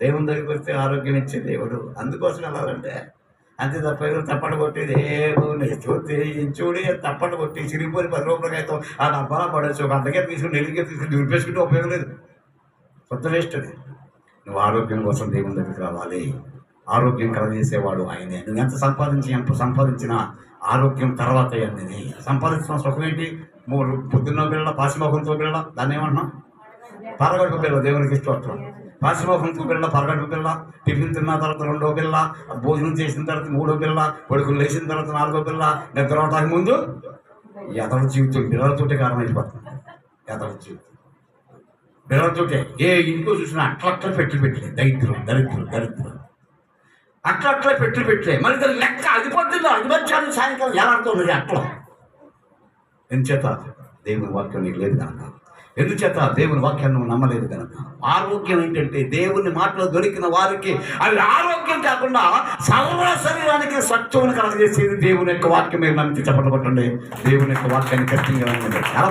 దేవుని దగ్గరికి వస్తే ఆరోగ్యం ఇచ్చే దేవుడు. అందుకోసం వెళ్ళాలంటే అంతే తప్ప ఏదో తప్పట కొట్టేది దేవుని చూడి తప్పట కొట్టి చిరిగిపోయి 10 రూపాయలకైతే ఆ డబ్బాలా పడేసి ఒక అర్ధకే తీసుకుని నెల్లికే తీసుకుని దురిపేసుకుంటే ఉపయోగం లేదు. కొత్త వేస్ట్ అది. నువ్వు ఆరోగ్యం కోసం దేవుని దగ్గరికి రావాలి. ఆరోగ్యం కలగజేసేవాడు ఆయనే. నువ్వు ఎంత సంపాదించినా ఆరోగ్యం తర్వాత అన్నీ. సంపాదించిన సుఖం ఏంటి? పొద్దున్న బిళ్ళ పాసిమోహంతో బిళ్ళ, దాన్ని ఏమంటున్నాం? పరగడుపు బిళ్ళ. దేవునికి ఇష్టం. పాసిమోహంతో బిళ్ళ, పరగడుపు బిళ్ళ, టిఫిన్ తిన్న తర్వాత 2వ బిళ్ళ, భోజనం చేసిన తర్వాత 3వ బిళ్ళ, కొడుకులు లేచిన తర్వాత 4వ బిళ్ళ, నిద్ర అవటానికి ముందు ఎదవ జీవితం బిళ్ళతోటే కారణమైపోతుంది. ఎదవ జీవితం బిళ్ళతోటే. ఏ ఇంట్లో చూసినా అట్లా పెట్టులే. దరిద్రం అట్లా పెట్టులే. మరి దాని లెక్క అది పొద్దున్న అది మధ్యాహ్నం సాయంకాలం ఎలాడుతున్నది అట్లా. ఎందుచేత దేవుని వాక్యం నీకు లేదు కనుక. ఎందుచేత దేవుని వాక్యాన్ని నువ్వు నమ్మలేదు కనుక. ఆరోగ్యం ఏంటంటే దేవుని మాటలు దొరికిన వారికి అది ఆరోగ్యం కాకుండా సర్వ శరీరానికి సత్యమును కలగజేసేది దేవుని యొక్క వాక్యం. మీరు నమ్మితే చెప్పండి. దేవుని యొక్క వాక్యాన్ని ఖచ్చితంగా చాలా